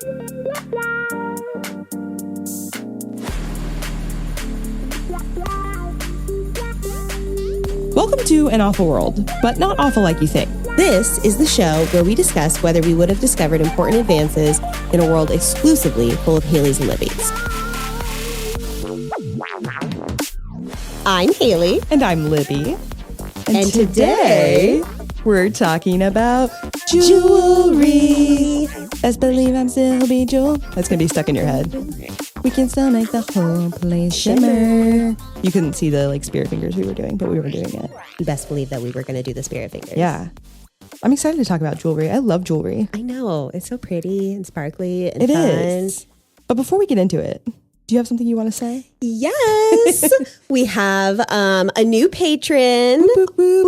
Welcome to An Awful World, but not awful like you think. This is the show where we discuss whether we would have discovered important advances in a world exclusively full of Haylies and Libbys. I'm Haylie. And I'm Libby. And today we're talking about jewelry. Best believe I'm still bejeweled. That's going to be stuck in your head. We can still make the whole place shimmer. You couldn't see the spirit fingers we were doing, but we were doing it. You best believe that we were going to do the spirit fingers. Yeah. I'm excited to talk about jewelry. I love jewelry. I know. It's so pretty and sparkly and fun. It is. But before we get into it, do you have something you want to say? Yes. We have a new patron. Boop, boop,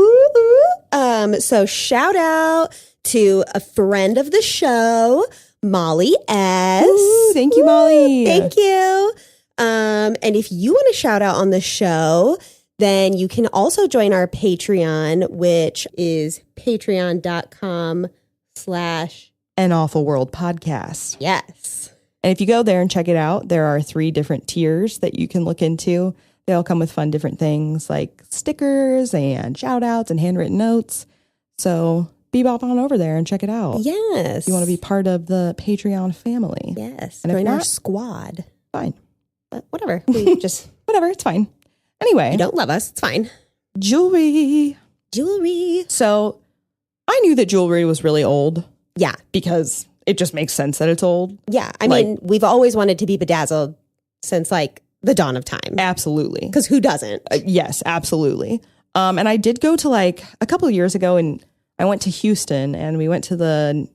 boop. So shout out to a friend of the show, Molly S. Ooh, thank you, Molly. Thank you. And if you want to shout out on the show, then you can also join our Patreon, which is patreon.com/An Awful World Podcast. Yes. And if you go there and check it out, there are 3 different tiers that you can look into. They all come with fun different things like stickers and shout outs and handwritten notes. So bebop on over there and check it out. Yes. If you want to be part of the Patreon family. Yes. And join if our not, squad. Fine. But whatever. We just whatever. It's fine. Anyway. You don't love us. It's fine. Jewelry. So I knew that jewelry was really old. Yeah. Because it just makes sense that it's old. Yeah. I mean, we've always wanted to be bedazzled since the dawn of time. Absolutely. Because who doesn't? Yes, absolutely. And I did go to a couple of years ago, and I went to Houston, and we went to the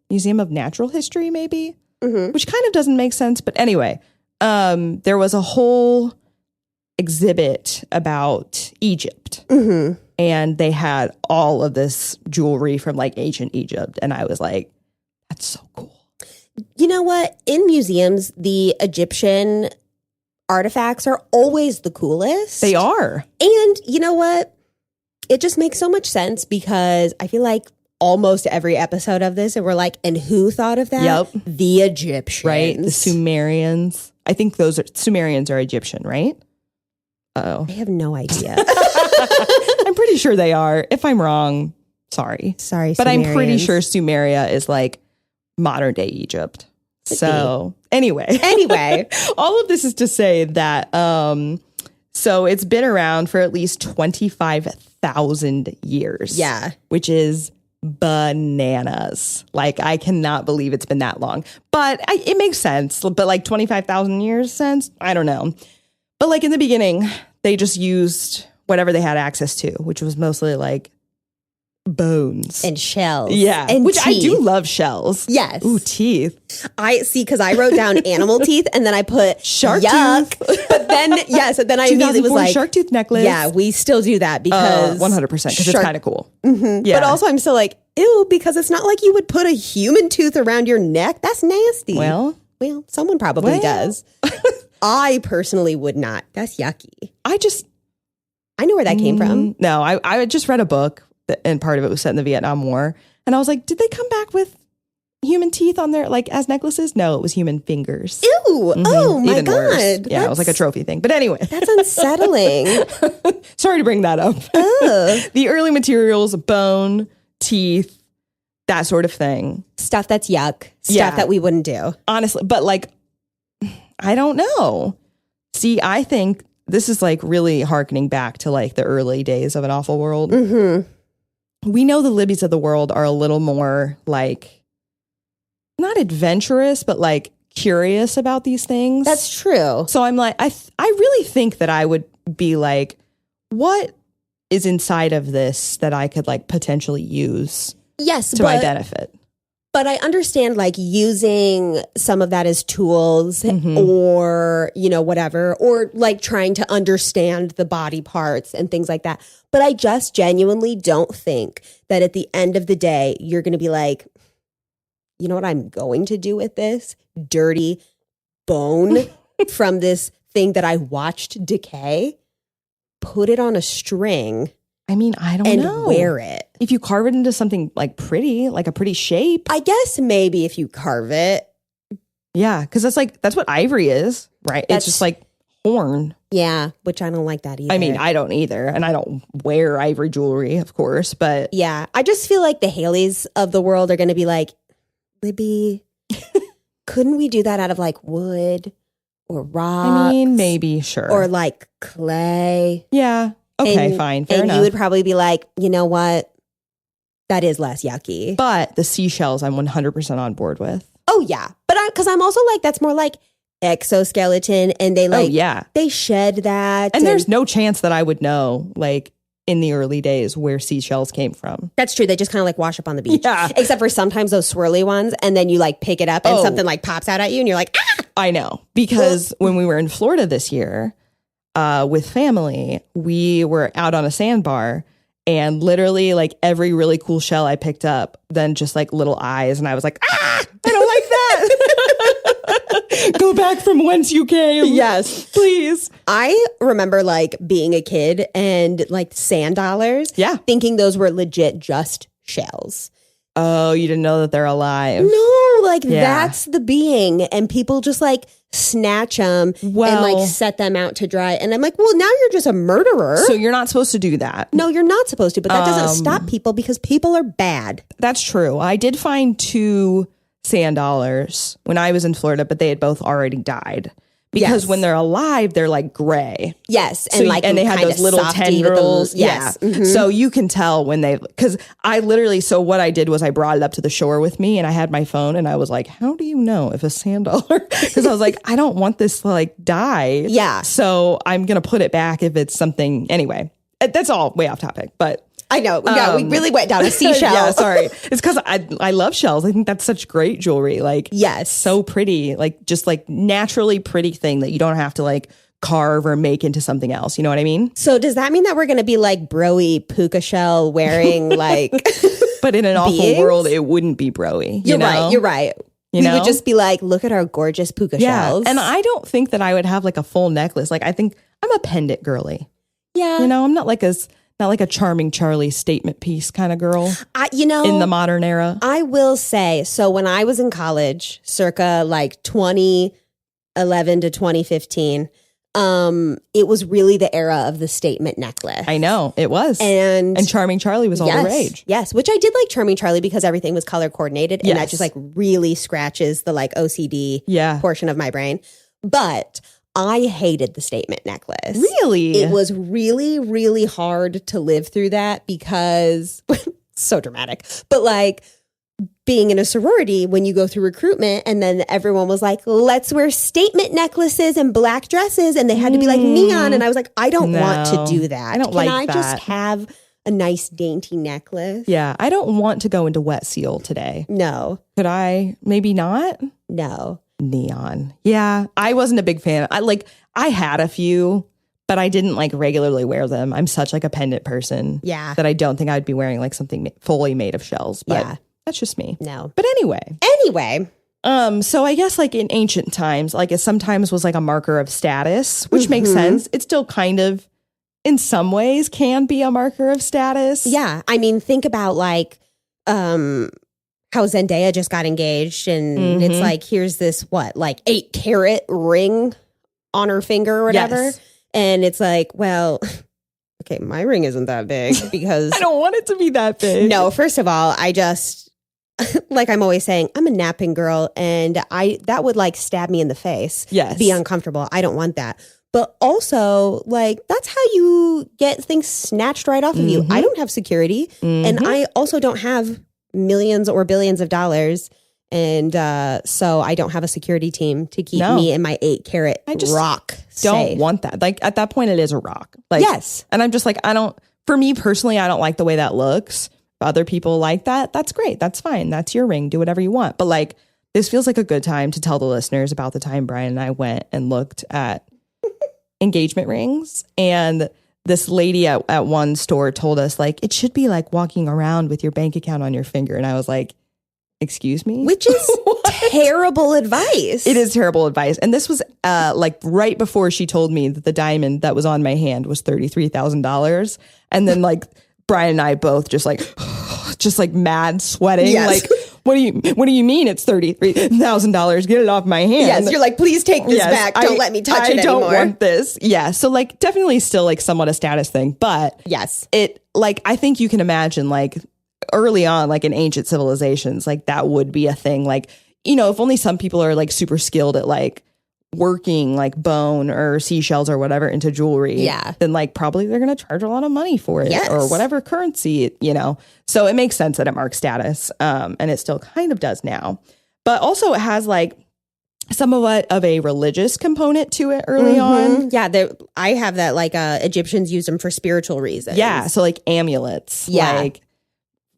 Museum of Natural History, maybe, which kind of doesn't make sense. But anyway, there was a whole exhibit about Egypt, and they had all of this jewelry from ancient Egypt, and I was like, that's so cool. You know what? In museums, the Egyptian artifacts are always the coolest. They are. And you know what? It just makes so much sense because I feel like almost every episode of this, and we're like, and who thought of that? Yep. The Egyptians. Right? The Sumerians. I think Sumerians are Egyptian, right? Uh-oh. I have no idea. I'm pretty sure they are. If I'm wrong, sorry. Sorry, but Sumerians. I'm pretty sure Sumeria is modern day Egypt. So anyway, all of this is to say that so it's been around for at least 25,000 years. Yeah. Which is bananas. I cannot believe it's been that long. But it makes sense. But 25,000 years since? I don't know. But in the beginning, they just used whatever they had access to, which was mostly bones and shells. Yeah. And which teeth. I do love shells. Yes. Ooh, teeth. I see, because I wrote down animal teeth and then I put shark yuck. tooth. But then, so then I immediately was like, shark tooth necklace. Yeah, we still do that because 100% because it's kind of cool. Yeah. But also I'm still ew, because it's not like you would put a human tooth around your neck. That's nasty. Well, someone probably does. I personally would not. That's yucky. I know where that came from. No, I just read a book and part of it was set in the Vietnam War. And I was like, did they come back with human teeth on their, as necklaces? No, it was human fingers. Ew. Oh my Even God. Worse. Yeah, it was a trophy thing. But anyway. That's unsettling. Sorry to bring that up. The early materials, bone, teeth, that sort of thing. Stuff that's yuck. Stuff that we wouldn't do. Honestly. But I don't know. See, I think this is really hearkening back to the early days of An Awful World. We know the Libbys of the world are a little more not adventurous, but curious about these things. That's true. So I'm I really think that I would be what is inside of this that I could potentially use to my benefit. But I understand using some of that as tools or, whatever, or trying to understand the body parts and things like that. But I just genuinely don't think that at the end of the day, you're going to be you know what I'm going to do with this dirty bone from this thing that I watched decay? Put it on a string I mean, I don't and know. wear it. If you carve it into something like pretty, like a pretty shape. I guess maybe if you carve it. Yeah, because that's what ivory is, right? It's just like horn. Yeah, which I don't like that either. I mean, I don't either. And I don't wear ivory jewelry, of course, but. Yeah, I just feel like the Haylies of the world are going to be like, Libby, couldn't we do that out of like wood or rock? I mean, maybe, sure. Or like clay. Yeah. Okay, fine. Fair enough. And you would probably be like, you know what? That is less yucky. But the seashells, I'm 100% on board with. Oh, yeah. But because I'm also like, that's more like exoskeleton. And they like, they shed that. And there's no chance that I would know, like, in the early days where seashells came from. That's true. They just kind of like wash up on the beach. Yeah. Except for sometimes those swirly ones. And then you like pick it up and something like pops out at you and you're like, ah! I know. Because when we were in Florida this year with family, we were out on a sandbar. And literally, like, every really cool shell I picked up, then just, like, little eyes. And I was like, I don't like that. Go back from whence you came. Yes. Please. I remember, like, being a kid and, like, sand dollars. Yeah. Thinking those were legit just shells. Oh, you didn't know that they're alive. No, like, that's the being. And people just, like, snatch them and like set them out to dry. And I'm like, well, now you're just a murderer. So you're not supposed to do that. No, you're not supposed to, but that doesn't stop people because people are bad. That's true. I did find 2 sand dollars when I was in Florida, but they had both already died. Because when they're alive, they're like gray. Yes. And and they had those little tendrils. Yes. Yeah. Mm-hmm. So you can tell when because I literally, so what I did was I brought it up to the shore with me and I had my phone and I was like, how do you know if a sand dollar, because I was like, I don't want this to like die. Yeah. So I'm going to put it back if it's something. Anyway, that's all way off topic, but. I know. Yeah, we really went down a seashell. Yeah, sorry. It's because I love shells. I think that's such great jewelry. Like, yes, so pretty. Like, just like naturally pretty thing that you don't have to like carve or make into something else. You know what I mean? So does that mean that we're going to be like broy puka shell wearing like? But in an awful world, it wouldn't be broy. You're right. You're right. We would just be like, look at our gorgeous puka shells. And I don't think that I would have like a full necklace. Like, I think I'm a pendant girly. Yeah. You know, I'm not like a charming Charlie statement piece kind of girl. In the modern era. I will say, so when I was in college, circa like 2011 to 2015, it was really the era of the statement necklace. I know, it was. And Charming Charlie was all the rage. Yes, which I did like Charming Charlie because everything was color coordinated and that just like really scratches the like OCD portion of my brain. But I hated the statement necklace. Really? It was really, really hard to live through that because, so dramatic, but like being in a sorority when you go through recruitment and then everyone was like, let's wear statement necklaces and black dresses and they had to be like neon. And I was like, I don't want to do that. I don't like that. Can I just have a nice dainty necklace? Yeah. I don't want to go into wet seal today. No. Could I? Maybe not? No. Neon. Yeah, I wasn't a big fan. I had a few, but I didn't like regularly wear them. I'm such like a pendant person. Yeah. That I don't think I'd be wearing like something fully made of shells. But that's just me. No. But anyway. So I guess like in ancient times, like it sometimes was like a marker of status, which makes sense. It still kind of, in some ways, can be a marker of status. Yeah. I mean, think about like, how Zendaya just got engaged and it's like, here's this, like 8-carat ring on her finger or whatever. Yes. And it's like, well, okay, my ring isn't that big because I don't want it to be that big. No, first of all, I just, like I'm always saying, I'm a napping girl and that would like stab me in the face. Yes. Be uncomfortable. I don't want that. But also, like, that's how you get things snatched right off of you. I don't have security and I also don't have millions or billions of dollars. And so I don't have a security team to keep me in my 8-carat rock don't want that. Like at that point, it is a rock. Like, yes. And I'm just like, for me personally, I don't like the way that looks. If other people like that, that's great. That's fine. That's your ring. Do whatever you want. But like, this feels like a good time to tell the listeners about the time Brian and I went and looked at engagement rings. And this lady at one store told us like, it should be like walking around with your bank account on your finger. And I was like, excuse me? Which is terrible advice. It is terrible advice. And this was like right before she told me that the diamond that was on my hand was $33,000. And then like Brian and I both just like mad sweating. Yes. Like, what do you mean it's $33,000? Get it off my hand. Yes, you're like, please take this back. Don't let me touch it anymore. I don't want this. Yeah. So like definitely still like somewhat a status thing. But yes, it like I think you can imagine like early on, like in ancient civilizations, like that would be a thing. Like, you know, if only some people are like super skilled at like working like bone or seashells or whatever into jewelry, then like probably they're going to charge a lot of money for it or whatever currency, you know. So it makes sense that it marks status, and it still kind of does now. But also it has like somewhat of a religious component to it early on. Yeah, I have that like Egyptians use them for spiritual reasons. Yeah, so like amulets, like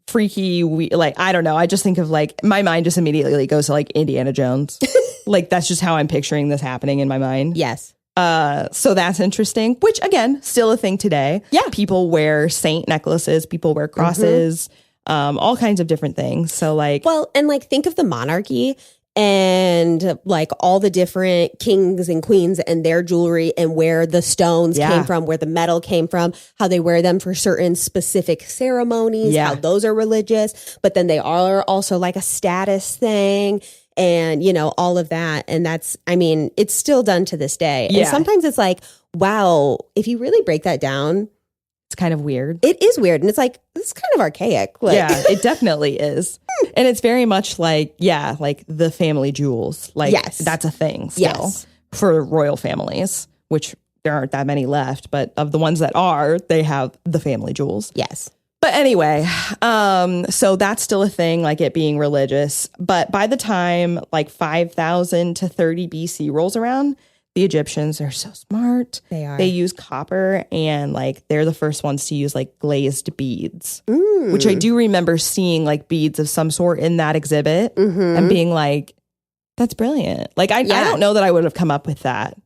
freaky, like I don't know. I just think of like my mind just immediately goes to like Indiana Jones. Like that's just how I'm picturing this happening in my mind. Yes. So that's interesting, which again, still a thing today. Yeah. People wear saint necklaces, people wear crosses, all kinds of different things. So like, well, and like think of the monarchy and like all the different kings and queens and their jewelry and where the stones came from, where the metal came from, how they wear them for certain specific ceremonies, how those are religious, but then they are also like a status thing and, you know, all of that. And that's, I mean, it's still done to this day. And sometimes it's like, wow, if you really break that down, it's kind of weird. It is weird. And it's like, this is kind of archaic. Like, yeah, it definitely is. And it's very much like, like the family jewels. Like, that's a thing still for royal families, which there aren't that many left. But of the ones that are, they have the family jewels. Yes. But anyway, so that's still a thing, like it being religious. But by the time like 5,000 to 30 BC rolls around, the Egyptians are so smart. They are. They use copper and like they're the first ones to use like glazed beads, which I do remember seeing like beads of some sort in that exhibit and being like, that's brilliant. Like, I don't know that I would have come up with that.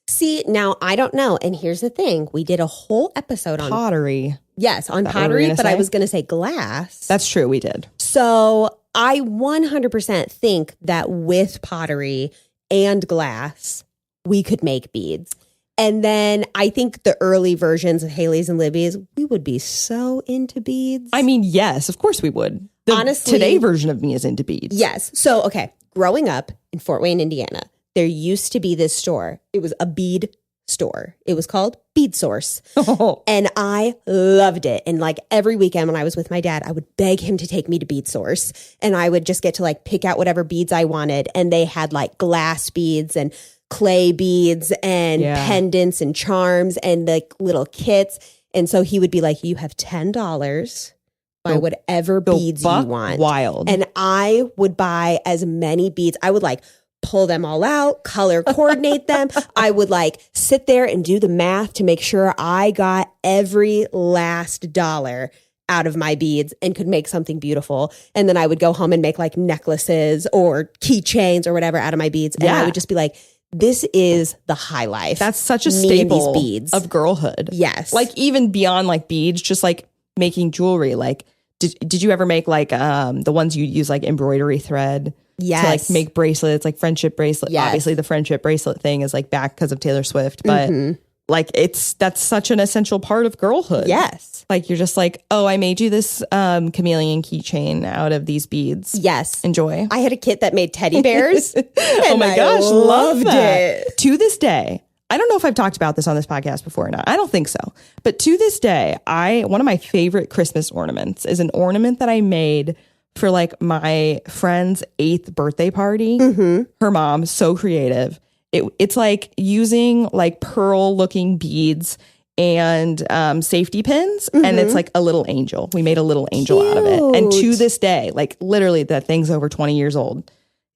See, now I don't know. And here's the thing. We did a whole episode on pottery. Yes, on pottery, but I was going to say glass. That's true. We did. So I 100% think that with pottery and glass, we could make beads. And then I think the early versions of Haylie's and Libby's, we would be so into beads. I mean, yes, of course we would. Honestly, today version of me is into beads. Yes. So, okay, growing up in Fort Wayne, Indiana, there used to be this store. It was a bead store. It was called Bead Source. And I loved it. And like every weekend when I was with my dad, I would beg him to take me to Bead Source. And I would just get to like pick out whatever beads I wanted. And they had like glass beads and clay beads and pendants and charms and like little kits. And so he would be like, you have $10 buy whatever beads you want. Wild. And I would buy as many beads. I would like pull them all out, color coordinate them. I would like sit there and do the math to make sure I got every last dollar out of my beads and could make something beautiful. And then I would go home and make like necklaces or keychains or whatever out of my beads. And I would just be like, this is the high life. That's such a staple these beads. Of girlhood. Yes. Like even beyond like beads, just like making jewelry. Like, did you ever make like the ones you use like embroidery thread? Yes. To like make bracelets, like friendship bracelet. Yes. Obviously the friendship bracelet thing is like back because of Taylor Swift, but like that's such an essential part of girlhood. Yes. Like you're just like, oh, I made you this chameleon keychain out of these beads. Yes. Enjoy. I had a kit that made teddy bears. Oh my gosh, loved it. To this day, I don't know if I've talked about this on this podcast before or not. I don't think so. But to this day, one of my favorite Christmas ornaments is an ornament that I made for like my friend's 8th birthday party. Her mom, so creative. It's like using like pearl looking beads and safety pins. And it's like a little angel. We made a little angel out of it. And to this day, like literally that thing's over 20 years old.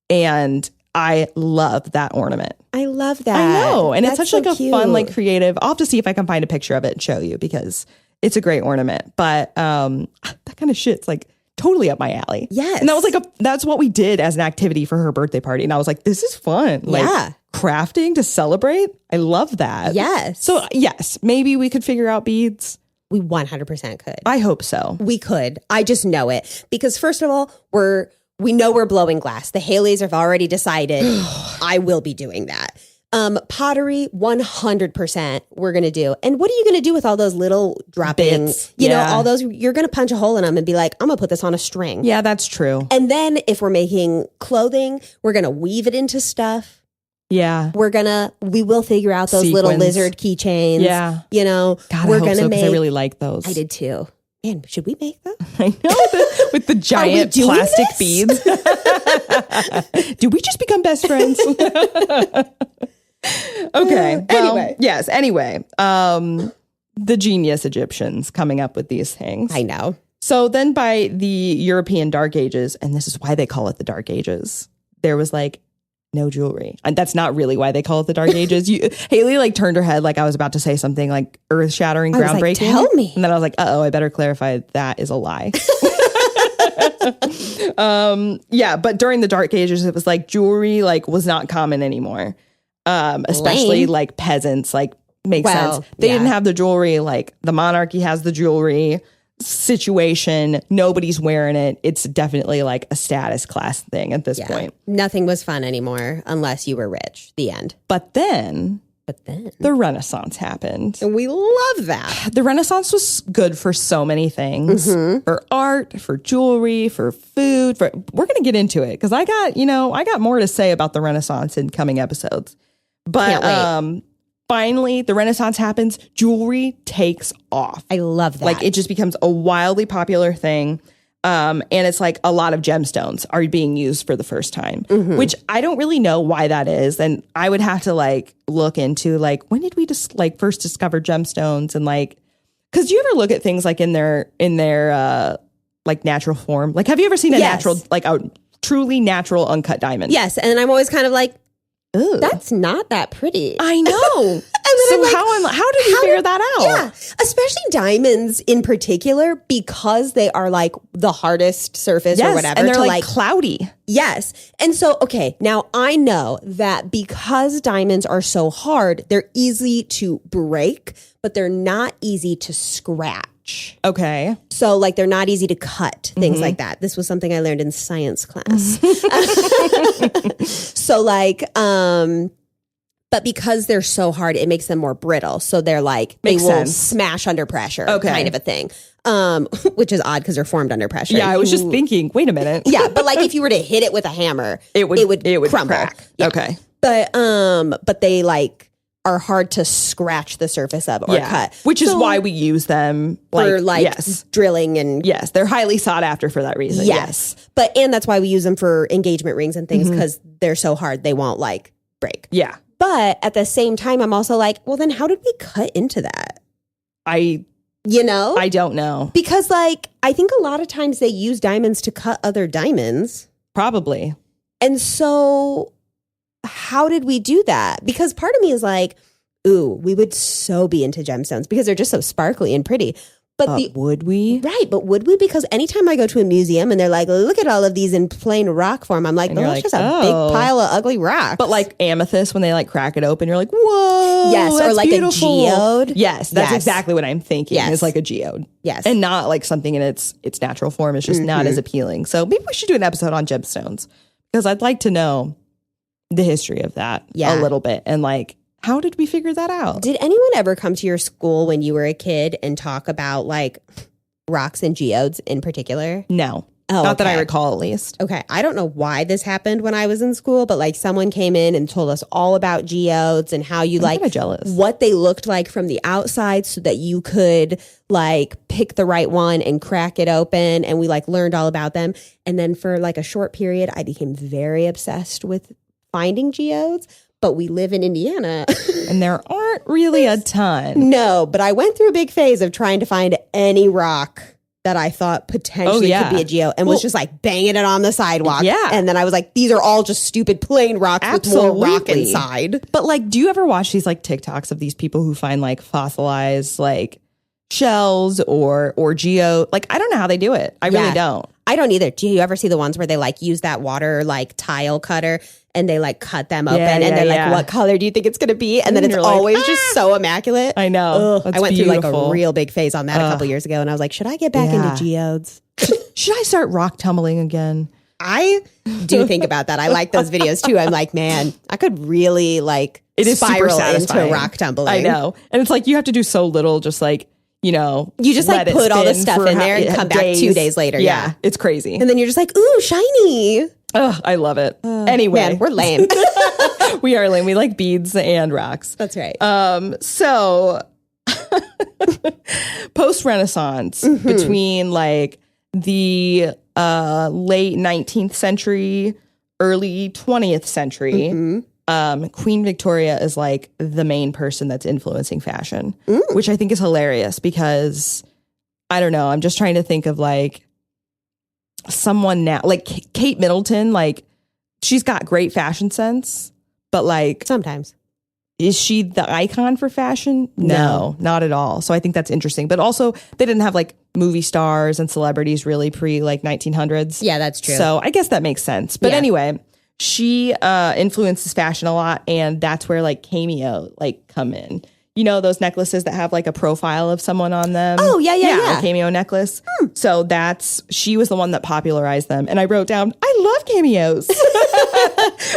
And I love that ornament. I love that. I know. And That's it's such so like a fun, like creative. I'll have to see if I can find a picture of it and show you because it's a great ornament. But that kind of shit's like totally up my alley. Yes. And that was like that's what we did as an activity for her birthday party. And I was like, this is fun. Like crafting to celebrate. I love that. Yes. So yes, maybe we could figure out beads. We 100% could. I hope so. We could. I just know it because first of all, we're we know we're blowing glass. The Haylies have already decided I will be doing that. Pottery, 100% we're going to do. And what are you going to do with all those little droppings? You know, all those, you're going to punch a hole in them and be like, I'm going to put this on a string. Yeah, that's true. And then if we're making clothing, we're going to weave it into stuff. Yeah. We will figure out those little lizard keychains. Yeah. You know, God, we're I hope so, make, because I really like those. I did too. Man, should we make them? I know, with the giant plastic beads. Do we just become best friends? Okay. Well, anyway. The genius Egyptians coming up with these things. I know. So then by the European Dark Ages, and this is why they call it the Dark Ages, there was like no jewelry. And that's not really why they call it the Dark Ages. Haylie like turned her head like I was about to say something like earth-shattering, groundbreaking. Like, tell me. And then I was like, uh-oh, I better clarify that is a lie. But during the Dark Ages, it was like jewelry like was not common anymore. Especially like peasants, like makes sense. They didn't have the jewelry, like the monarchy has the jewelry situation. Nobody's wearing it. It's definitely like a status class thing at this point. Nothing was fun anymore unless you were rich. The end. But then the Renaissance happened. And we love that. The Renaissance was good for so many things. For art, for jewelry, for food. We're going to get into it because I got more to say about the Renaissance in coming episodes. But finally, the Renaissance happens. Jewelry takes off. I love that. Like it just becomes a wildly popular thing. And it's like a lot of gemstones are being used for the first time, which I don't really know why that is. And I would have to like look into like, when did we just like first discover gemstones? And like, cause you ever look at things like in their like natural form? Like, have you ever seen a natural, like a truly natural uncut diamond? Yes. And I'm always kind of like, ooh, that's not that pretty. I know. So like, how did we figure that out? Yeah, especially diamonds in particular, because they are like the hardest surface or whatever. And they're like cloudy. Yes. And so, okay, now I know that because diamonds are so hard, they're easy to break, but they're not easy to scratch. Okay. So like they're not easy to cut, things like that. This was something I learned in science class. So like, but because they're so hard, it makes them more brittle. So they're like, they will smash under pressure, kind of a thing. Which is odd because they're formed under pressure. Yeah, I was just thinking, wait a minute. Yeah, but like if you were to hit it with a hammer, it would crumble. Crack. Yeah. Okay. But they like are hard to scratch the surface of or cut. Which is why we use them for drilling and they're highly sought after for that reason. Yes. And that's why we use them for engagement rings and things because they're so hard they won't like break. Yeah. But at the same time, I'm also like, well, then how did we cut into that? I don't know. Because like, I think a lot of times they use diamonds to cut other diamonds. Probably. And so how did we do that? Because part of me is like, ooh, we would so be into gemstones because they're just so sparkly and pretty. But would we? Right, but would we? Because anytime I go to a museum and they're like, look at all of these in plain rock form, I'm like, that's just a big pile of ugly rocks. But like amethyst, when they like crack it open, you're like, whoa, yes, or like beautiful. A geode. Yes, that's exactly what I'm thinking. Yes. It's like a geode. Yes. And not like something in its natural form. It's just not as appealing. So maybe we should do an episode on gemstones because I'd like to know the history of that a little bit and like, how did we figure that out? Did anyone ever come to your school when you were a kid and talk about like rocks and geodes in particular? No. Not that I recall, at least. Okay. I don't know why this happened when I was in school, but like someone came in and told us all about geodes and how you I'm jealous. what they looked like from the outside so that you could like pick the right one and crack it open. And we like learned all about them. And then for like a short period, I became very obsessed with finding geodes. But we live in Indiana. And there aren't really a ton. No, but I went through a big phase of trying to find any rock that I thought potentially could be a geode and was just like banging it on the sidewalk. Yeah. And then I was like, these are all just stupid plain rocks with more rock inside. But like, do you ever watch these like TikToks of these people who find like fossilized like shells or geo? Like, I don't know how they do it. I really don't. I don't either. Do you ever see the ones where they like use that water like tile cutter and they like cut them open and they're like, what color do you think it's going to be? And then it's always just so immaculate. I know. I went through like a real big phase on that a couple years ago and I was like, should I get back into geodes? Should I start rock tumbling again? I do think about that. I like those videos too. I'm like, man, I could really like it is spiral super satisfying. into rock tumbling. I know. And it's like you have to do so little, just like, you know, you just like put all the stuff in there and come back 2 days later. Yeah. It's crazy. And then you're just like, ooh, shiny. Oh, I love it. Anyway. Man, we're lame. We are lame. We like beads and rocks. That's right. So post-Renaissance, between like the late 19th century, early 20th century, Queen Victoria is like the main person that's influencing fashion, which I think is hilarious because I don't know. I'm just trying to think of like someone now, like Kate Middleton, like she's got great fashion sense, but like sometimes. Is she the icon for fashion? No, not at all. So I think that's interesting. But also, they didn't have like movie stars and celebrities really pre like 1900s. Yeah, that's true. So I guess that makes sense. But anyway, she influences fashion a lot, and that's where like cameo like come in. You know, those necklaces that have like a profile of someone on them. Oh, yeah. A cameo necklace. So she was the one that popularized them. And I wrote down, I love cameos.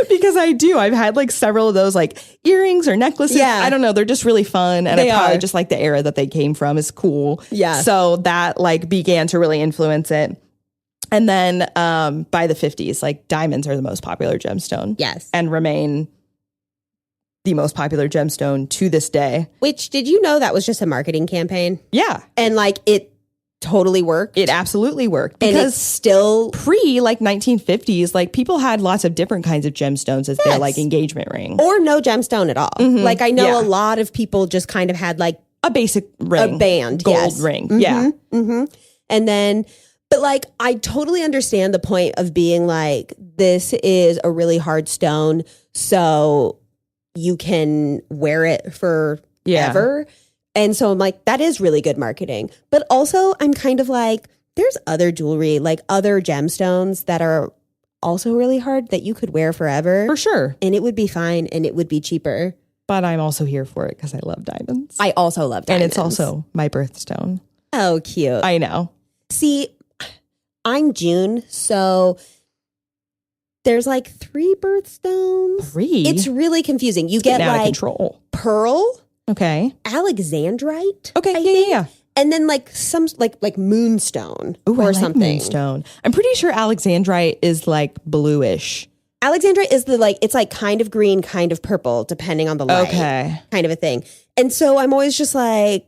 Because I do. I've had like several of those like earrings or necklaces. Yeah. I don't know. They're just really fun. And I probably just like the era that they came from is cool. Yeah. So that like began to really influence it. And then by the 50s, like diamonds are the most popular gemstone. Yes. And remain the most popular gemstone to this day. Which, did you know that was just a marketing campaign? Yeah. And like it totally worked. It absolutely worked. Because and it's still like 1950s, like people had lots of different kinds of gemstones as their like engagement ring. Or no gemstone at all. Like I know a lot of people just kind of had like a basic ring. A band. Gold ring. Yeah. And then, but like I totally understand the point of being like, this is a really hard stone. So you can wear it forever. And so I'm like, that is really good marketing. But also I'm kind of like, there's other jewelry, like other gemstones that are also really hard that you could wear forever. For sure. And it would be fine and it would be cheaper. But I'm also here for it because I love diamonds. I also love diamonds. And it's also my birthstone. Oh, cute. I know. See, I'm June, so there's like 3 birthstones. 3? It's really confusing. You get out like of control. Pearl. Okay. Alexandrite. Okay. Yeah. And then like some like moonstone or something. Moonstone. I'm pretty sure Alexandrite is like bluish. Alexandrite is the like, it's like kind of green, kind of purple, depending on the light. Okay. Kind of a thing. And so I'm always just like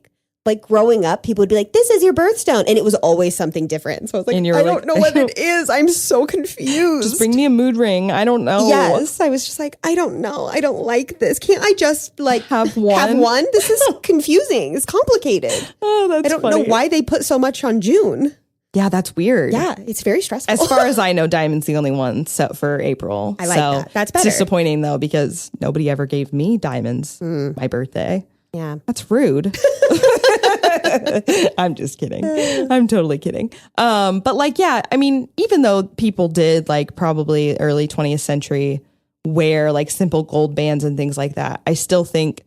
growing up, people would be like, this is your birthstone. And it was always something different. So I was like, I don't know what it is. I'm so confused. Just bring me a mood ring. I don't know. Yes. I was just like, I don't know. I don't like this. Can't I just like have one? Have one? This is confusing. It's complicated. Oh, that's I don't funny. know why they put so much on June. Yeah, that's weird. Yeah, it's very stressful. As far as I know, Diamond's the only one set for April. I like that. That's better. It's disappointing though, because nobody ever gave me diamonds my birthday. Yeah. That's rude. I'm just kidding. I'm totally kidding. But like, yeah, I mean, even though people did like probably early 20th century wear like simple gold bands and things like that, I still think,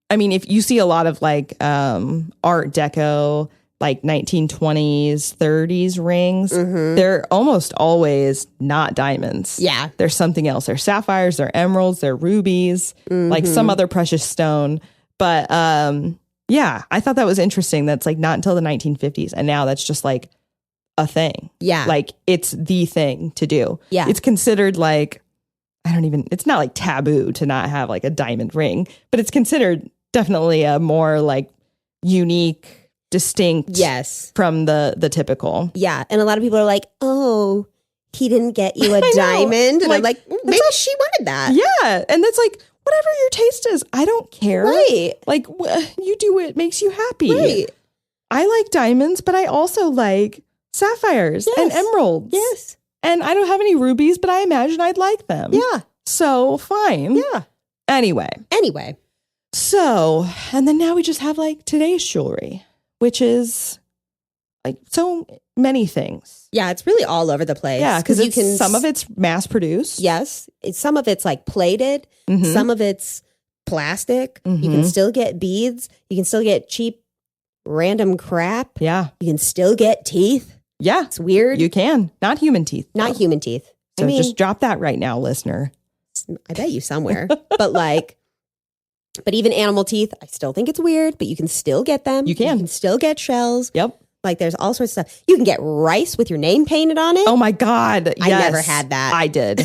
I mean, if you see a lot of like Art Deco, like 1920s, 30s rings, they're almost always not diamonds. Yeah. They're something else. They're sapphires, they're emeralds, they're rubies, like some other precious stone. But yeah, I thought that was interesting. That's like not until the 1950s. And now that's just like a thing. Yeah. Like it's the thing to do. Yeah. It's considered like, it's not like taboo to not have like a diamond ring, but it's considered definitely a more like unique, distinct from the typical. Yeah. And a lot of people are like, oh, he didn't get you a diamond. And like, I'm like, maybe she wanted that. Yeah. And that's like, whatever your taste is, I don't care. Right. Like you do what makes you happy. Right. I like diamonds, but I also like sapphires and emeralds. Yes. And I don't have any rubies, but I imagine I'd like them. Yeah. So fine. Yeah. Anyway. So, and then now we just have like today's jewelry, which is like so many things. Yeah, it's really all over the place. Yeah, because some of it's mass produced. Yes. Some of it's like plated. Some of it's plastic. You can still get beads. You can still get cheap random crap. Yeah. You can still get teeth. Yeah. It's weird. You can. Not human teeth. Not human teeth. So just drop that right now, listener. I bet you somewhere. But even animal teeth, I still think it's weird, but you can still get them. You can still get shells. Yep. Like there's all sorts of stuff. You can get rice with your name painted on it. Oh my God. Yes. I never had that. I did.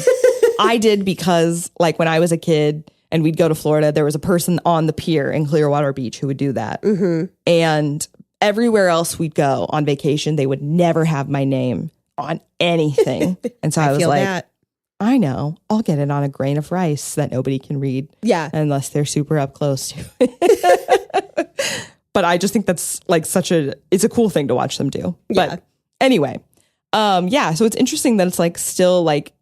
I did because like when I was a kid and we'd go to Florida, there was a person on the pier in Clearwater Beach who would do that. Mm-hmm. And everywhere else we'd go on vacation, they would never have my name on anything. And so I was like, that. I know, I'll get it on a grain of rice that nobody can read. Yeah. Unless they're super up close to it. But I just think that's like it's a cool thing to watch them do. Yeah. But anyway, so it's interesting that it's like still like,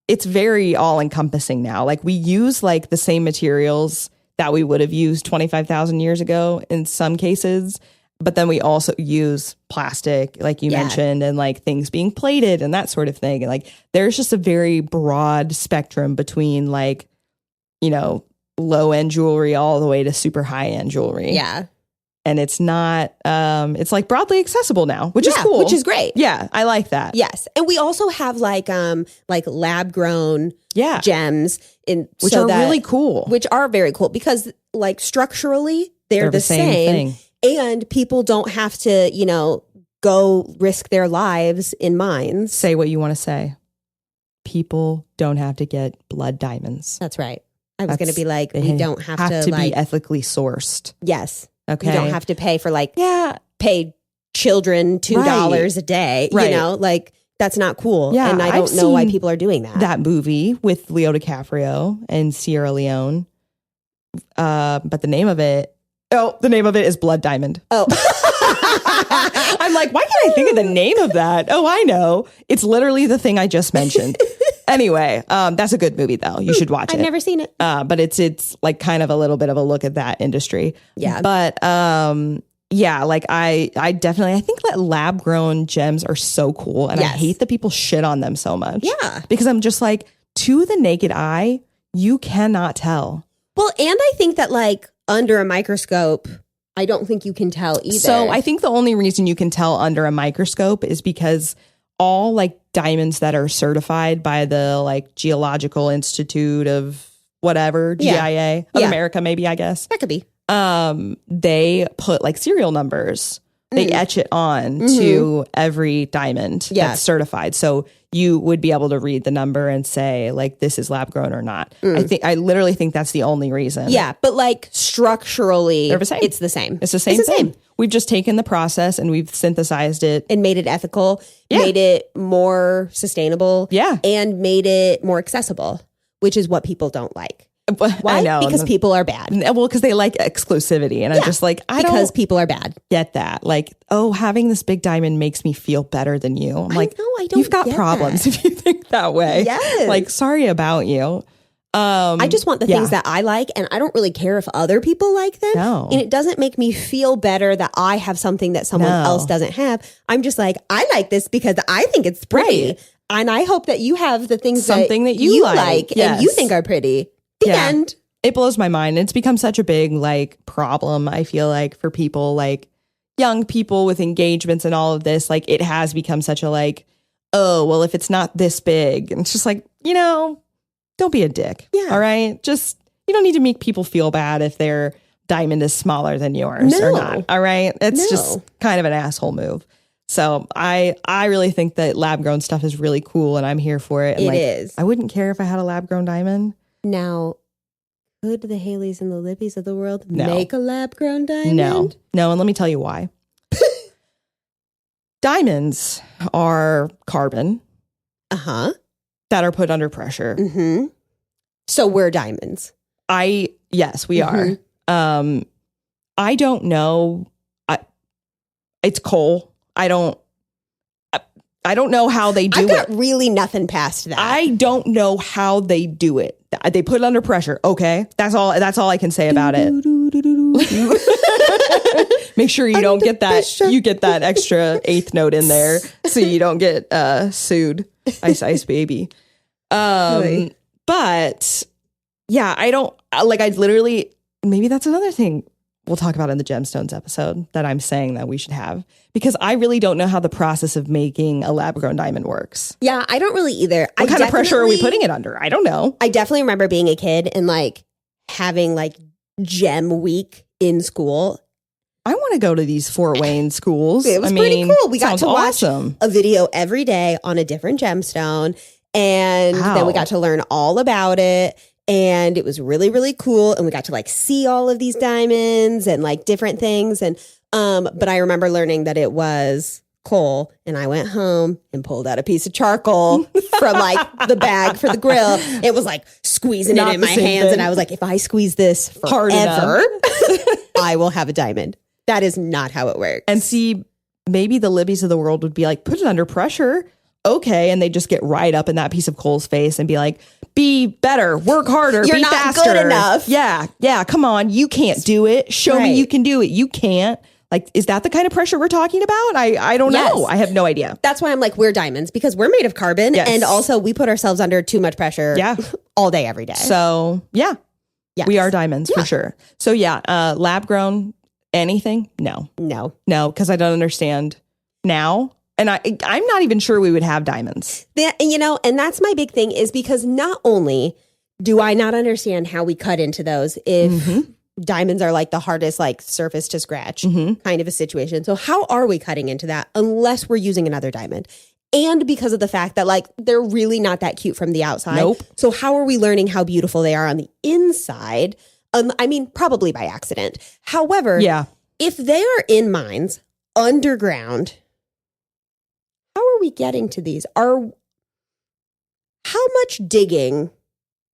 it's very all encompassing now. Like we use like the same materials that we would have used 25,000 years ago in some cases. But then we also use plastic, like you mentioned, and like things being plated and that sort of thing. And like there's just a very broad spectrum between like, you know, low end jewelry all the way to super high end jewelry. Yeah. And it's not, it's like broadly accessible now, which is cool. Which is great. Yeah, I like that. Yes. And we also have like lab grown gems which are really cool. Which are very cool because like structurally they're the same thing. And people don't have to, you know, go risk their lives in mines. Say what you want to say. People don't have to get blood diamonds. That's right. I was going to be like, we don't have to like, be ethically sourced. Yes. Okay. You don't have to pay for pay children $2 a day. Right. You know, like that's not cool. Yeah, and I don't know why people are doing that. That movie with Leo DiCaprio and Sierra Leone. But the name of it is Blood Diamond. Oh. I'm like, why can't I think of the name of that? Oh, I know. It's literally the thing I just mentioned. Anyway, that's a good movie though. You should watch it. I've never seen it. But it's like kind of a little bit of a look at that industry. Yeah. But like I definitely, I think that lab grown gems are so cool. And I hate that people shit on them so much. Yeah. Because I'm just like, to the naked eye, you cannot tell. Well, and I think that like under a microscope, I don't think you can tell either. So I think the only reason you can tell under a microscope is because all like diamonds that are certified by the like Geological Institute of whatever, GIA of America, maybe, I guess. That could be. They put like serial numbers. They etch it on to every diamond that's certified. So you would be able to read the number and say like, this is lab grown or not. I literally think that's the only reason. Yeah. But like structurally, they're the same. It's the same. It's the same thing. We've just taken the process and we've synthesized it. And made it ethical, made it more sustainable. Yeah. And made it more accessible, which is what people don't like. Why? I know. Because people are bad. Well, because they like exclusivity. And I'm just like, because people are bad. Get that. Like, oh, having this big diamond makes me feel better than you. I'm like, no, I don't. You've got problems if you think that way. Yes. Like, sorry about you. I just want the things that I like, and I don't really care if other people like them. No. And it doesn't make me feel better that I have something that someone else doesn't have. I'm just like, I like this because I think it's pretty. Right. And I hope that you have the things something that you like and you think are pretty. The end. It blows my mind. It's become such a big like problem, I feel like, for people like young people with engagements and all of this. Like it has become such a like, oh, well, if it's not this big, and it's just like, you know, don't be a dick. Yeah. All right. Just, you don't need to make people feel bad if their diamond is smaller than yours or not. All right. It's just kind of an asshole move. So I really think that lab grown stuff is really cool and I'm here for it. And it is. I wouldn't care if I had a lab grown diamond. Now, could the Haylies and the Libbys of the world make a lab grown diamond? No. And let me tell you why. Diamonds are carbon. That are put under pressure. So we're diamonds. Yes, we are. I don't know. It's coal. I don't know how they do it. I've got really nothing past that. I don't know how they do it. They put it under pressure. Okay. That's all I can say about it. Make sure you don't get that. You get that extra eighth note in there so you don't get sued. Ice baby. But yeah, I don't like, I literally, maybe that's another thing. we'll talk about in the gemstones episode that I'm saying that we should have, because I really don't know how the process of making a lab grown diamond works. Yeah, I don't really either. What kind of pressure are we putting it under? I don't know. I definitely remember being a kid and like having like gem week in school. I want to go to these Fort Wayne schools. It was pretty cool. We got to watch awesome. a video every day on a different gemstone. And then we got to learn all about it. And it was really, really cool. And we got to like see all of these diamonds and like different things. And but I remember learning that it was coal. And I went home and pulled out a piece of charcoal from like the bag for the grill. It was like squeezing it in my hands. And I was like, if I squeeze this forever, I will have a diamond. That is not how it works. And see, maybe the Libbys of the world would be like, put it under pressure. Okay. And they just get right up in that piece of coal's face and be like, be better, work harder, You're be not faster. good enough. Yeah. Yeah. Come on. You can't do it. Show me you can do it. You can't. Like, is that the kind of pressure we're talking about? I don't know. I have no idea. That's why I'm like, we're diamonds, because we're made of carbon. Yes. And also we put ourselves under too much pressure all day, every day. So yeah, we are diamonds for sure. So yeah, lab grown anything? No, because I don't understand now. And I'm not even sure we would have diamonds. And that's my big thing, is because not only do I not understand how we cut into those if diamonds are like the hardest like surface to scratch kind of a situation. So how are we cutting into that unless we're using another diamond? And because of the fact that like they're really not that cute from the outside. Nope. So how are we learning how beautiful they are on the inside? I mean, probably by accident. However, if they are in mines underground, how are we getting to these? How much digging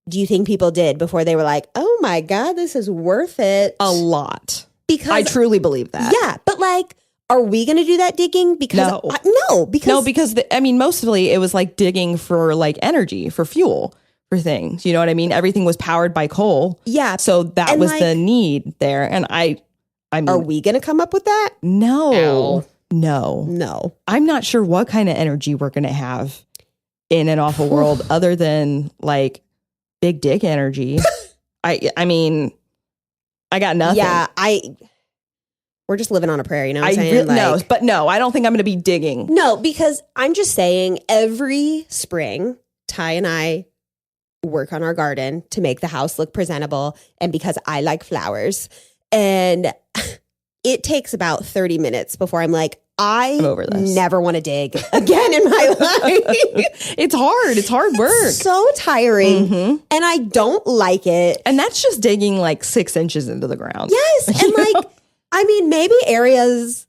do you think people did before they were like, oh my God, this is worth it? A lot. Because I truly believe that. Yeah. But like, are we going to do that digging? Because because mostly it was like digging for like energy, for fuel, for things. You know what I mean? Everything was powered by coal. Yeah. So that was the need there. And I mean, are we going to come up with that? No. No. I'm not sure what kind of energy we're going to have in an awful world other than like big dick energy. I mean, I got nothing. Yeah, we're just living on a prayer, you know what I'm saying? No, I don't think I'm going to be digging. No, because I'm just saying every spring, Ty and I work on our garden to make the house look presentable, and because I like flowers. And it takes about 30 minutes before I'm like, I'm over this. Never want to dig again in my life. It's hard. It's hard work. So tiring. And I don't like it. And that's just digging like 6 inches into the ground. Yes. And like, I mean, maybe areas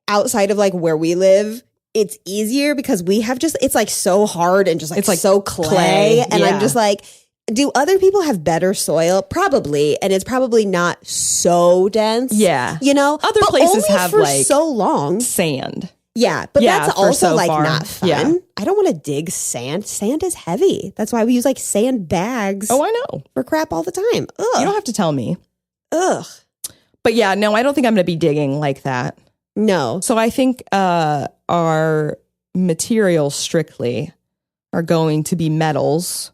outside of like where we live, it's easier because we have it's like so hard and just like, it's like so clay. And I'm just like, do other people have better soil? Probably. And it's probably not so dense. Yeah. You know? Other places have for like so long. Sand. Yeah. But that's also like not fun. Yeah. I don't want to dig sand. Sand is heavy. That's why we use like sand bags. Oh, I know. For crap all the time. Ugh. You don't have to tell me. Ugh. But yeah, no, I don't think I'm going to be digging like that. No. So I think our materials strictly are going to be metals.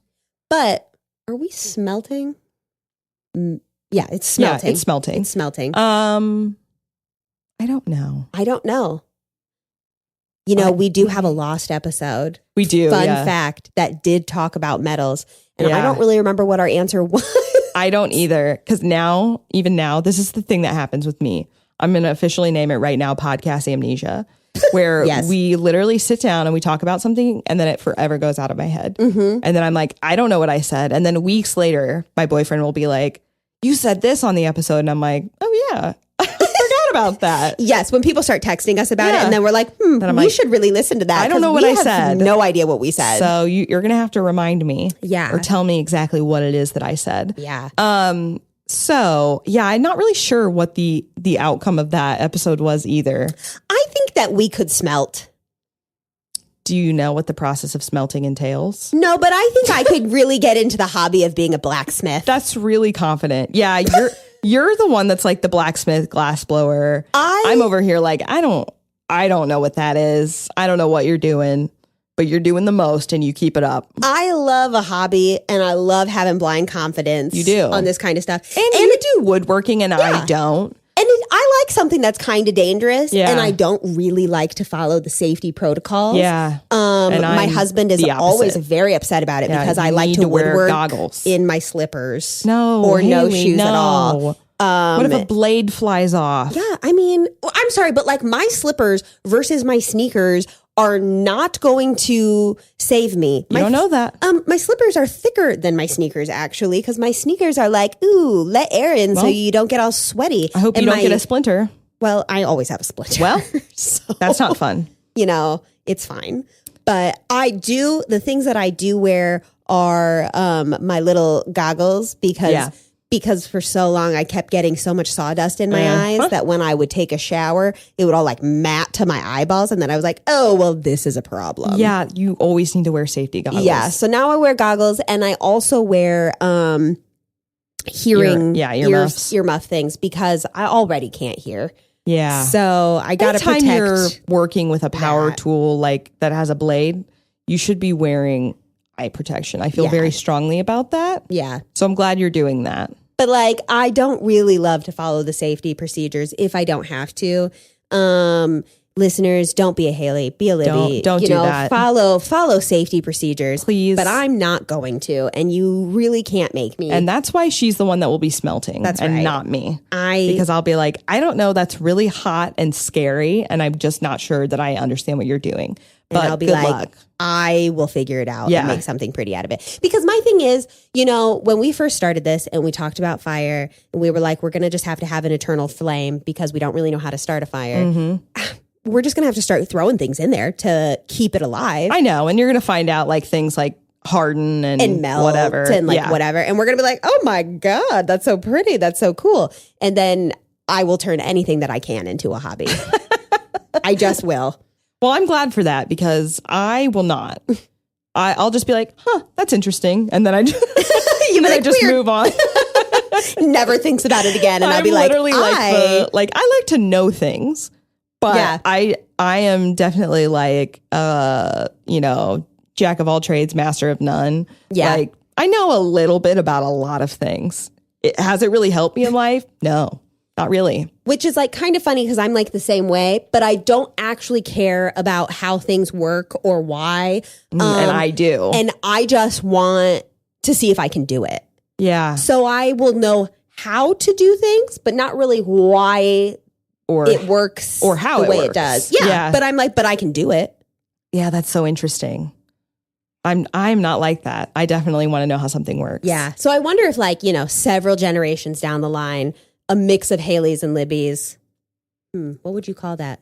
But are we smelting? Yeah, it's smelting. Yeah, it's smelting. It's smelting. I don't know. You know, we do have a lost episode. We do. Fun fact that did talk about metals. And I don't really remember what our answer was. I don't either. Because even now, this is the thing that happens with me. I'm going to officially name it right now, podcast amnesia, where we literally sit down and we talk about something and then it forever goes out of my head. And then I'm like, I don't know what I said. And then weeks later, my boyfriend will be like, you said this on the episode. And I'm like, oh yeah, I forgot about that. Yes. When people start texting us about it and then we're like, we should really listen to that. I don't know what I said. No idea what we said. So you're going to have to remind me. Yeah. Or tell me exactly what it is that I said. Yeah. So yeah, I'm not really sure what the outcome of that episode was either. I think that we could smelt. Do you know what the process of smelting entails? No, but I think I could really get into the hobby of being a blacksmith. That's really confident. Yeah, you're the one that's like the blacksmith, glass blower. I'm over here like I don't know what that is. I don't know what you're doing, but you're doing the most and you keep it up. I love a hobby and I love having blind confidence. You do on this kind of stuff. And you do woodworking and I don't. something that's kind of dangerous, Yeah. and I don't really like to follow the safety protocols. Yeah. My husband is always very upset about it because I like to wear woodwork goggles in my slippers. No, or no Haylie, shoes no. at all. What if a blade flies off? Yeah, I mean, I'm sorry, but like my slippers versus my sneakers are not going to save me. You don't know that. My slippers are thicker than my sneakers, actually, because my sneakers are like, ooh, let air in so you don't get all sweaty. I hope you don't get a splinter. Well, I always have a splinter. Well, so, that's not fun. You know, it's fine. But the things that I do wear are my little goggles because for so long I kept getting so much sawdust in my eyes that when I would take a shower, it would all like mat to my eyeballs. And then I was like, oh, well, this is a problem. Yeah, you always need to wear safety goggles. Yeah. So now I wear goggles, and I also wear earmuff things because I already can't hear. Yeah. So I got to protect. Anytime you're working with a power tool like that has a blade, you should be wearing eye protection. I feel very strongly about that. Yeah. So I'm glad you're doing that. But like, I don't really love to follow the safety procedures if I don't have to. Listeners, don't be a Haylie, be a Libby. Don't do that. Follow safety procedures, please. But I'm not going to, and you really can't make me. And that's why she's the one that will be smelting, and not me. Because I'll be like, I don't know, that's really hot and scary, and I'm just not sure that I understand what you're doing. But I'll be good like, luck. I will figure it out and make something pretty out of it. Because my thing is, you know, when we first started this and we talked about fire, and we were like, we're going to just have to have an eternal flame because we don't really know how to start a fire. Mm-hmm. We're just going to have to start throwing things in there to keep it alive. I know. And you're going to find out like things like harden and melt whatever. And like whatever. And we're going to be like, oh my God, that's so pretty. That's so cool. And then I will turn anything that I can into a hobby. I just will. Well, I'm glad for that because I will not. I'll just be like, huh, that's interesting. And then I just move on. Never thinks about it again. And I'll be like, I like to know things. But I am definitely like, jack of all trades, master of none. Yeah. Like, I know a little bit about a lot of things. Has it really helped me in life? No, not really. Which is like kind of funny because I'm like the same way, but I don't actually care about how things work or why. And I do. And I just want to see if I can do it. Yeah. So I will know how to do things, but not really why it works or how the way it does. Yeah. But I'm like, but I can do it. Yeah, that's so interesting. I'm not like that. I definitely want to know how something works. Yeah. So I wonder if like, several generations down the line, a mix of Haylies and Libbies. What would you call that?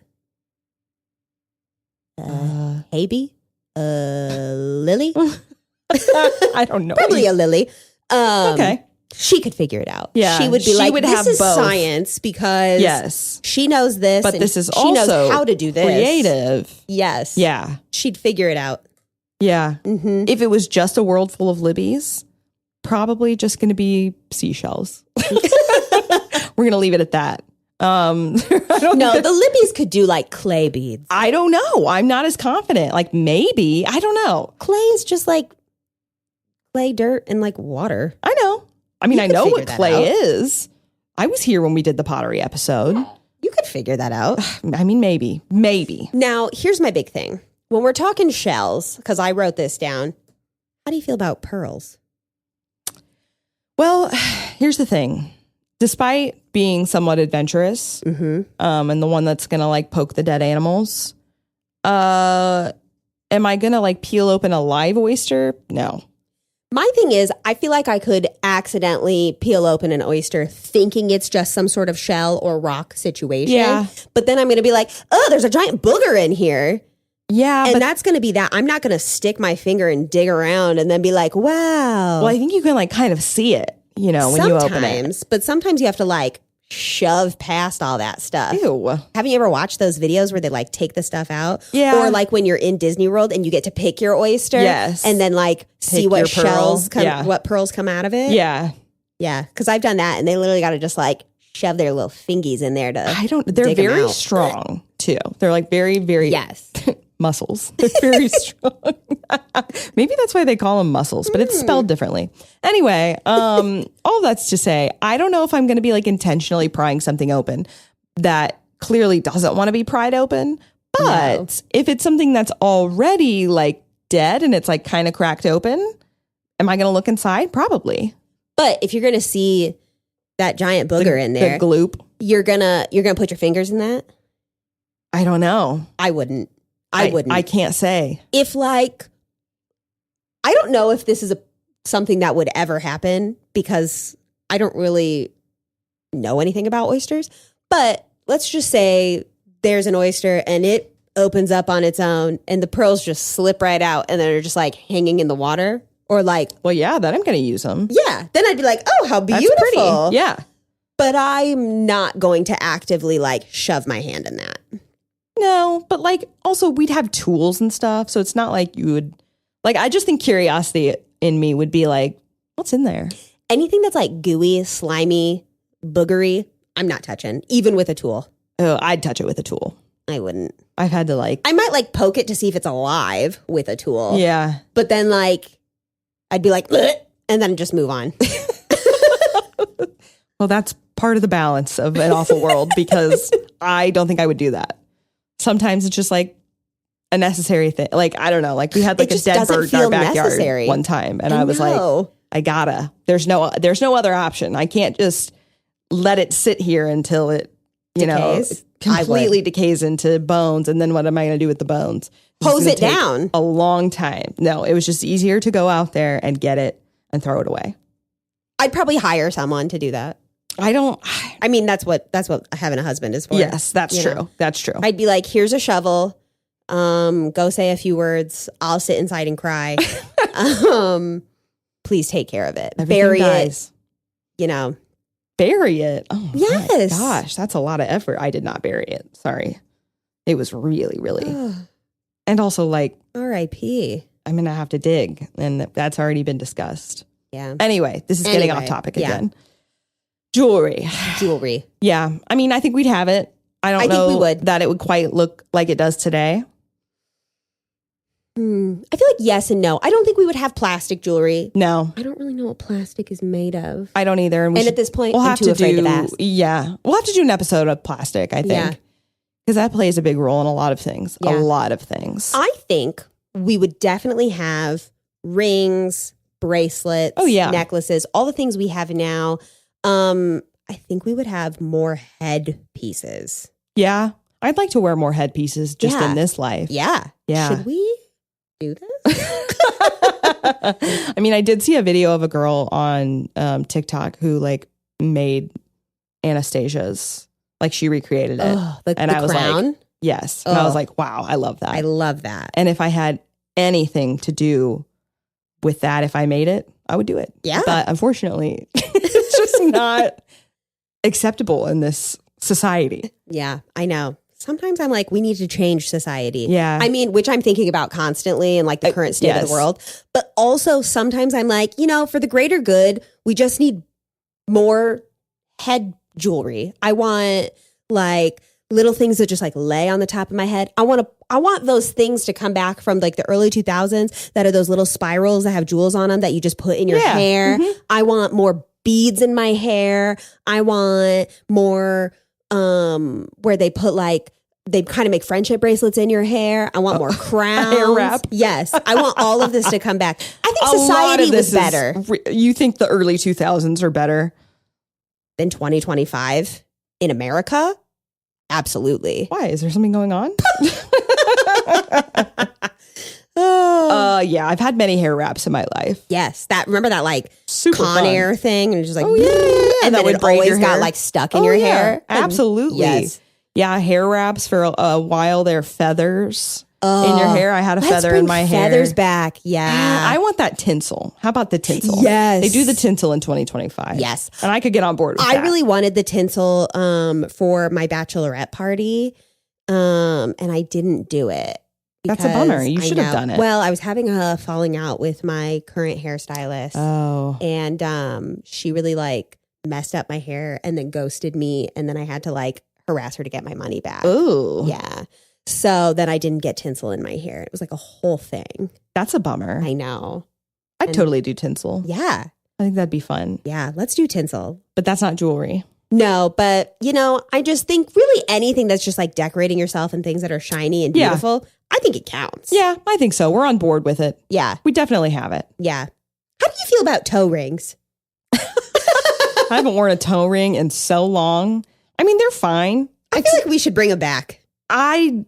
Hayby? Lily? I don't know. Probably a Lily. Okay. She could figure it out. Yeah, she would be this is both. Science because she knows this, but this is she also knows how to do this. Creative. Yes. Yeah. She'd figure it out. Yeah. Mm-hmm. If it was just a world full of Libbies, probably just going to be seashells. We're going to leave it at that. The Libbies could do like clay beads. I don't know. I'm not as confident. Like maybe. I don't know. Clay is just like clay, dirt, and like water. I know. I mean, I know what clay is. I was here when we did the pottery episode. You could figure that out. I mean, maybe. Now, here's my big thing. When we're talking shells, because I wrote this down, how do you feel about pearls? Well, here's the thing. Despite being somewhat adventurous, and the one that's going to like poke the dead animals, am I going to like peel open a live oyster? No. My thing is, I feel like I could accidentally peel open an oyster thinking it's just some sort of shell or rock situation. Yeah. But then I'm going to be like, oh, there's a giant booger in here. Yeah. And that's going to be that. I'm not going to stick my finger and dig around and then be like, wow. Well, I think you can like kind of see it, when you open it. But sometimes you have to like shove past all that stuff. Ew. Haven't you ever watched those videos where they like take the stuff out? Yeah. Or like when you're in Disney World and you get to pick your oyster. Yes. And then like see what shells come, what pearls come out of it. Yeah. Yeah. Because I've done that and they literally got to just like shove their little fingies in there to they're very strong too. They're like very, very. Yes. Muscles. They're very strong. Maybe that's why they call them muscles, but it's spelled differently. Anyway, all that's to say, I don't know if I'm going to be like intentionally prying something open, that clearly doesn't want to be pried open. But if it's something that's already like dead and it's like kind of cracked open, am I going to look inside? Probably. But if you're going to see that giant booger in there, the gloop, you're gonna put your fingers in that? I don't know. I wouldn't. I can't say. If like, I don't know if this is something that would ever happen because I don't really know anything about oysters. But let's just say there's an oyster and it opens up on its own and the pearls just slip right out and they're just like hanging in the water. Or like, well, yeah, then I'm going to use them. Yeah. Then I'd be like, oh, how beautiful. That's pretty. Yeah. But I'm not going to actively like shove my hand in that. No, but like also we'd have tools and stuff. So it's not like you would, like, I just think curiosity in me would be like, what's in there? Anything that's like gooey, slimy, boogery, I'm not touching, even with a tool. Oh, I'd touch it with a tool. I wouldn't. I've had to like. I might like poke it to see if it's alive with a tool. Yeah. But then like, I'd be like, bleh, and then just move on. Well, that's part of the balance of an awful world because I don't think I would do that. Sometimes it's just like a necessary thing. Like, I don't know. Like we had like a dead bird in our backyard one time. And I was like, I gotta. There's no other option. I can't just let it sit here until it, decays. Completely decays into bones. And then what am I going to do with the bones? Hose it down. A long time. No, it was just easier to go out there and get it and throw it away. I'd probably hire someone to do that. I mean, that's what having a husband is for. Yes, that's true. That's true. I'd be like, here's a shovel. Go say a few words. I'll sit inside and cry. Please take care of it. Bury it. Bury it. Oh yes. My gosh, that's a lot of effort. I did not bury it. Sorry. It was really, really. And also like R.I.P. I'm going to have to dig and that's already been discussed. Yeah. Anyway, this is getting off topic again. Jewelry. Yeah. I mean, I think we'd have it. I think we would. That it would quite look like it does today. I feel like yes and no. I don't think we would have plastic jewelry. No. I don't really know what plastic is made of. I don't either. And at this point, I'm too afraid to ask. Yeah. We'll have to do an episode of plastic, I think. Because that plays a big role in a lot of things. Yeah. A lot of things. I think we would definitely have rings, bracelets, necklaces, all the things we have now. I think we would have more head pieces. Yeah. I'd like to wear more head pieces just in this life. Yeah. Should we do this? I mean, I did see a video of a girl on TikTok who like made Anastasia's, like she recreated it. And I was crown? Like, yes. And I was like, wow, I love that. I love that. And if I had anything to do with that, if I made it, I would do it. Yeah. But unfortunately, it's just not acceptable in this society. Yeah, I know. Sometimes I'm like, we need to change society. Yeah. I mean, which I'm thinking about constantly in like the current state of the world. But also sometimes I'm like, for the greater good, we just need more head jewelry. I want like little things that just like lay on the top of my head. I want those things to come back from like the early 2000s that are those little spirals that have jewels on them that you just put in your hair. Mm-hmm. I want more beads in my hair. I want more where they put like, they kind of make friendship bracelets in your hair. I want more crowns. Hair wrap. Yes. I want all of this to come back. I think society was better. You think the early 2000s are better than 2025 in America? Absolutely. Why? Is there something going on? Yeah, I've had many hair wraps in my life. Yes, remember that like super Con Air thing, and just like and then it always got like stuck in your hair. Absolutely. Yes. Yeah, hair wraps for a while. They're feathers in your hair. I had a feather in my hair. Feathers back. Yeah, I want that tinsel. How about the tinsel? Yes, they do the tinsel in 2025. Yes, and I could get on board with that. I really wanted the tinsel for my bachelorette party, and I didn't do it. That's a bummer. You should have done it. Well, I was having a falling out with my current hairstylist. Oh. And she really like messed up my hair and then ghosted me. And then I had to like harass her to get my money back. Ooh. Yeah. So then I didn't get tinsel in my hair. It was like a whole thing. That's a bummer. I know. I'd totally do tinsel. Yeah. I think that'd be fun. Yeah. Let's do tinsel. But that's not jewelry. No, but I just think really anything that's just like decorating yourself and things that are shiny and beautiful, I think it counts. Yeah, I think so. We're on board with it. Yeah. We definitely have it. Yeah. How do you feel about toe rings? I haven't worn a toe ring in so long. I mean, they're fine. I feel like we should bring them back. I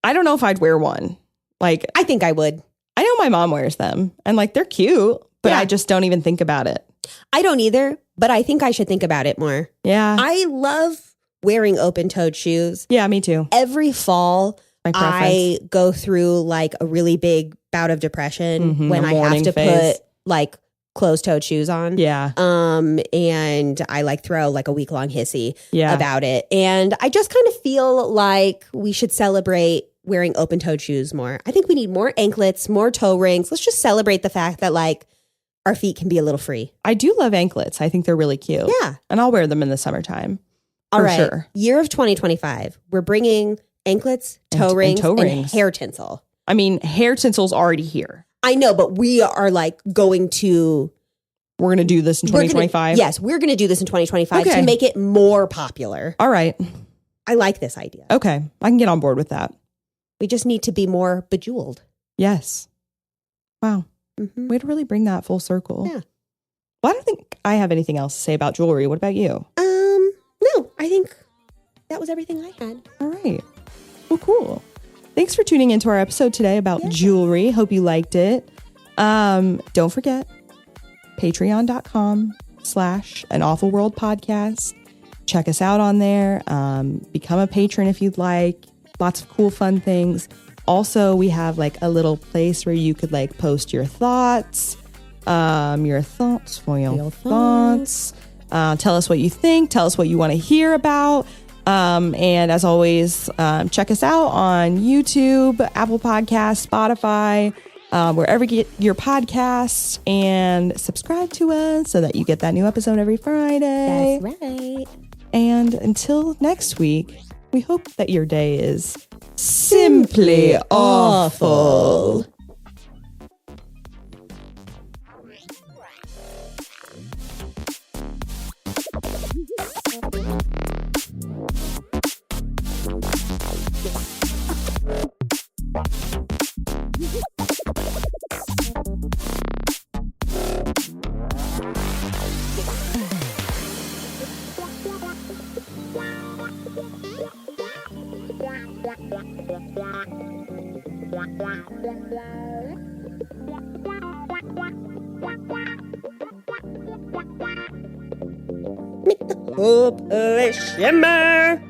don't know if I'd wear one. Like, I think I would. I know my mom wears them and like they're cute, but Yeah. I just don't even think about it. I don't either, but I think I should think about it more. Yeah. I love wearing open-toed shoes. Yeah, me too. Every fall, My preference. I go through like a really big bout of depression when a I have mourning to phase. put like closed-toed shoes on. Yeah. And I like throw like a week-long hissy Yeah. about it. And I just kind of feel like we should celebrate wearing open-toed shoes more. I think we need more anklets, more toe rings. Let's just celebrate the fact that like our feet can be a little free. I do love anklets. I think they're really cute. Yeah. And I'll wear them in the summertime. All for right. sure. Year of 2025. We're bringing anklets, toe rings, and hair tinsel. I mean, hair tinsel's already here. I know, but we are like going to... We're going to do this in 2025? Yes, we're going to do this in 2025 Okay. to make it more popular. All right. I like this idea. Okay. I can get on board with that. We just need to be more bejeweled. Yes. Wow. Mm-hmm. Way to really bring that full circle. Yeah. Well, I don't think I have anything else to say about jewelry. What about you? No, I think that was everything I had. All right. Well, cool. Thanks for tuning into our episode today about jewelry. Hope you liked it. Don't forget, patreon.com/anawfulworldpodcast. Check us out on there. Become a patron if you'd like. Lots of cool, fun things. Also, we have like a little place where you could like post your thoughts. Your thoughts. Tell us what you think. Tell us what you want to hear about. And as always, check us out on YouTube, Apple Podcasts, Spotify, wherever you get your podcasts, and subscribe to us so that you get that new episode every Friday. That's right. And until next week, we hope that your day is simply awful. Make the hope a shimmer.